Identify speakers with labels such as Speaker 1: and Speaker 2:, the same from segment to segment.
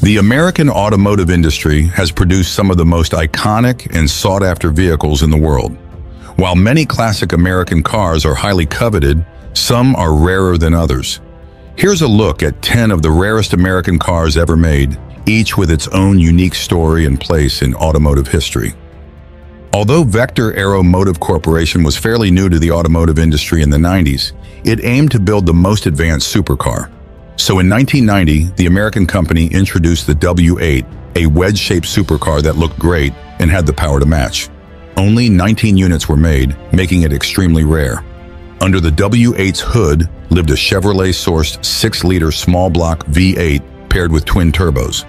Speaker 1: The American automotive industry has produced some of the most iconic and sought-after vehicles in the world. While many classic American cars are highly coveted, some are rarer than others. Here's a look at 10 of the rarest American cars ever made, each with its own unique story and place in automotive history. Although Vector Aero Motive Corporation was fairly new to the automotive industry in the 90s, it aimed to build the most advanced supercar. So in 1990, the American company introduced the W8, a wedge-shaped supercar that looked great and had the power to match. Only 19 units were made, making it extremely rare. Under the W8's hood lived a Chevrolet-sourced 6-liter small-block V8 paired with twin turbos.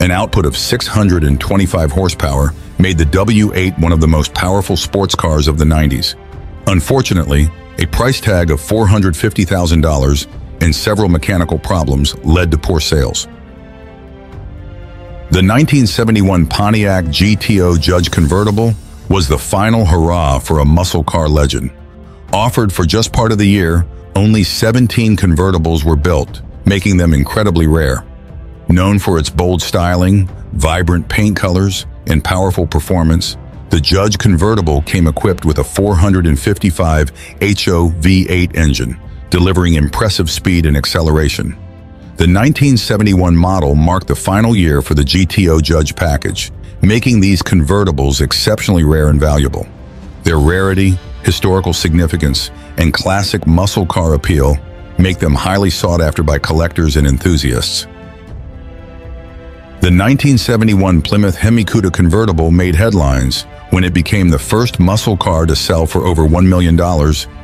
Speaker 1: An output of 625 horsepower made the W8 one of the most powerful sports cars of the 90s. Unfortunately, a price tag of $450,000 and several mechanical problems led to poor sales. The 1971 Pontiac GTO Judge convertible was the final hurrah for a muscle car legend. Offered for just part of the year, only 17 convertibles were built, making them incredibly rare. Known for its bold styling, vibrant paint colors, and powerful performance, the Judge convertible came equipped with a 455 HO V8 engine, delivering impressive speed and acceleration. The 1971 model marked the final year for the GTO Judge package, making these convertibles exceptionally rare and valuable. Their rarity, historical significance, and classic muscle car appeal make them highly sought after by collectors and enthusiasts. The 1971 Plymouth Hemi-Cuda convertible made headlines when it became the first muscle car to sell for over $1 million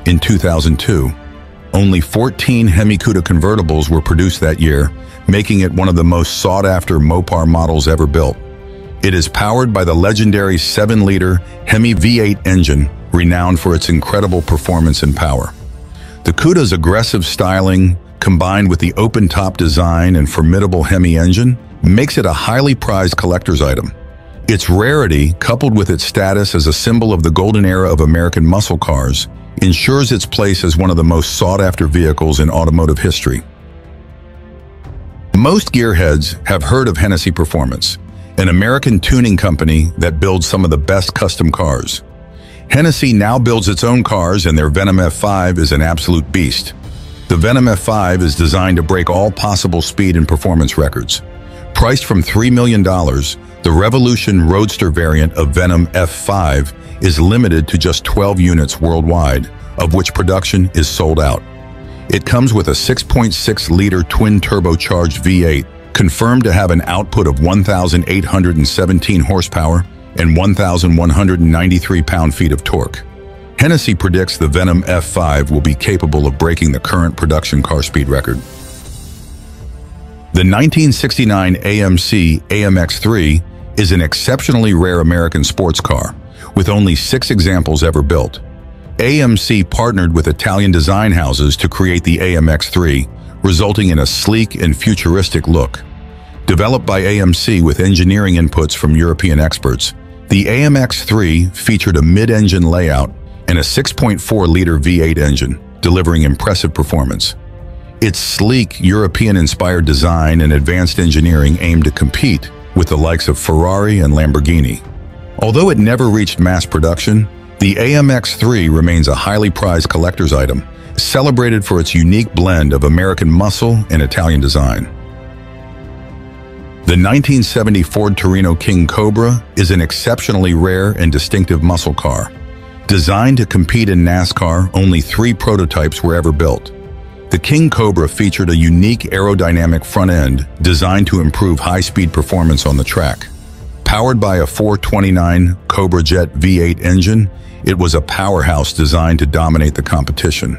Speaker 1: in 2002. Only 14 Hemi-Cuda convertibles were produced that year, making it one of the most sought-after Mopar models ever built. It is powered by the legendary 7-liter Hemi V8 engine, renowned for its incredible performance and power. The Cuda's aggressive styling, combined with the open-top design and formidable Hemi engine, makes it a highly prized collector's item. Its rarity, coupled with its status as a symbol of the golden era of American muscle cars, ensures its place as one of the most sought-after vehicles in automotive history. Most gearheads have heard of Hennessy Performance, an American tuning company that builds some of the best custom cars. Hennessy now builds its own cars, and their Venom F5 is an absolute beast. The Venom F5 is designed to break all possible speed and performance records. Priced from $3 million, the Revolution Roadster variant of Venom F5 is limited to just 12 units worldwide, of which production is sold out. It comes with a 6.6-liter twin-turbocharged V8, confirmed to have an output of 1,817 horsepower and 1,193 pound-feet of torque. Hennessy predicts the Venom F5 will be capable of breaking the current production car speed record. The 1969 AMC AMX3 is an exceptionally rare American sports car, with only 6 examples ever built. AMC partnered with Italian design houses to create the AMX3, resulting in a sleek and futuristic look. Developed by AMC with engineering inputs from European experts, the AMX3 featured a mid-engine layout and a 6.4-liter V8 engine, delivering impressive performance. Its sleek, European-inspired design and advanced engineering aimed to compete with the likes of Ferrari and Lamborghini. Although it never reached mass production, the AMX3 remains a highly prized collector's item, celebrated for its unique blend of American muscle and Italian design. The 1970 Ford Torino King Cobra is an exceptionally rare and distinctive muscle car. Designed to compete in NASCAR, only 3 prototypes were ever built. The King Cobra featured a unique aerodynamic front end designed to improve high-speed performance on the track. Powered by a 429 Cobra Jet V8 engine, it was a powerhouse designed to dominate the competition.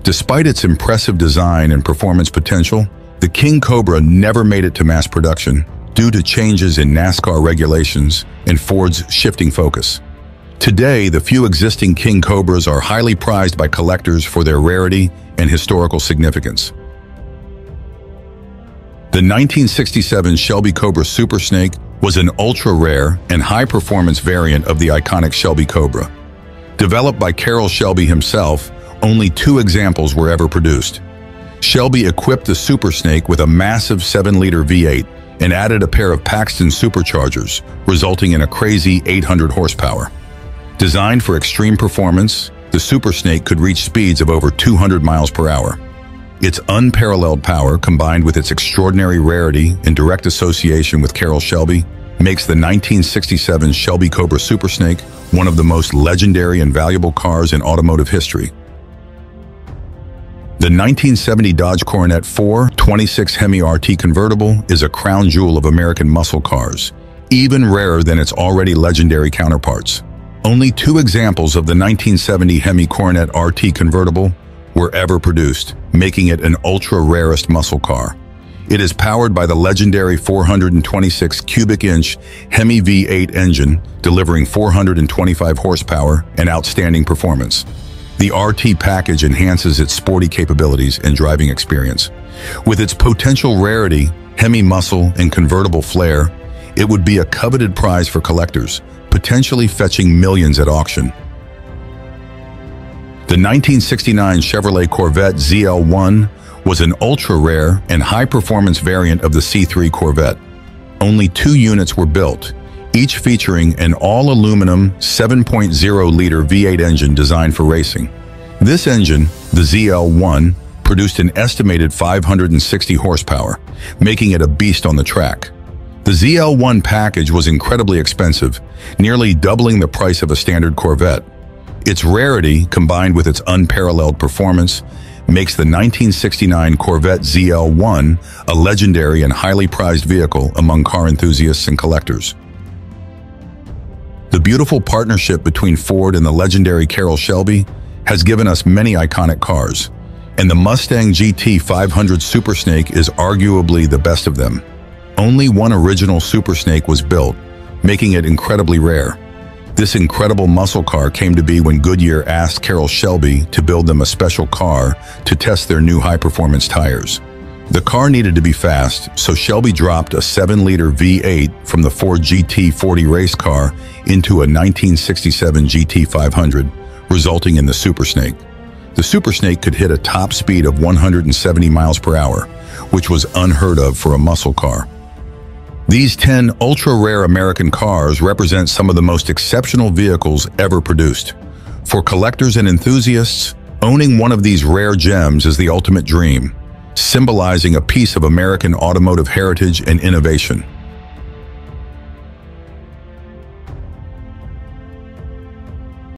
Speaker 1: Despite its impressive design and performance potential, the King Cobra never made it to mass production due to changes in NASCAR regulations and Ford's shifting focus. Today, the few existing King Cobras are highly prized by collectors for their rarity and historical significance. The 1967 Shelby Cobra Super Snake was an ultra-rare and high-performance variant of the iconic Shelby Cobra. Developed by Carroll Shelby himself, only 2 examples were ever produced. Shelby equipped the Super Snake with a massive 7-liter V8 and added a pair of Paxton superchargers, resulting in a crazy 800 horsepower. Designed for extreme performance, the Super Snake could reach speeds of over 200 miles per hour. Its unparalleled power, combined with its extraordinary rarity and direct association with Carroll Shelby, makes the 1967 Shelby Cobra Super Snake one of the most legendary and valuable cars in automotive history. The 1970 Dodge Coronet 426 Hemi RT convertible is a crown jewel of American muscle cars, even rarer than its already legendary counterparts. Only 2 examples of the 1970 Hemi Coronet RT convertible were ever produced, making it an ultra-rarest muscle car. It is powered by the legendary 426 cubic inch Hemi V8 engine, delivering 425 horsepower and outstanding performance. The RT package enhances its sporty capabilities and driving experience. With its potential rarity, Hemi muscle, and convertible flair, it would be a coveted prize for collectors, potentially fetching millions at auction. The 1969 Chevrolet Corvette ZL1 was an ultra-rare and high-performance variant of the C3 Corvette. Only 2 units were built, each featuring an all-aluminum 7.0-liter V8 engine designed for racing. This engine, the ZL1, produced an estimated 560 horsepower, making it a beast on the track. The ZL1 package was incredibly expensive, nearly doubling the price of a standard Corvette. Its rarity, combined with its unparalleled performance, makes the 1969 Corvette ZL1 a legendary and highly prized vehicle among car enthusiasts and collectors. The beautiful partnership between Ford and the legendary Carroll Shelby has given us many iconic cars, and the Mustang GT 500 Super Snake is arguably the best of them. Only one original Super Snake was built, making it incredibly rare. This incredible muscle car came to be when Goodyear asked Carroll Shelby to build them a special car to test their new high-performance tires. The car needed to be fast, so Shelby dropped a 7-liter V8 from the Ford GT40 race car into a 1967 GT 500, resulting in the Super Snake. The Super Snake could hit a top speed of 170 miles per hour, which was unheard of for a muscle car. These 10 ultra-rare American cars represent some of the most exceptional vehicles ever produced. For collectors and enthusiasts, owning one of these rare gems is the ultimate dream, symbolizing a piece of American automotive heritage and innovation.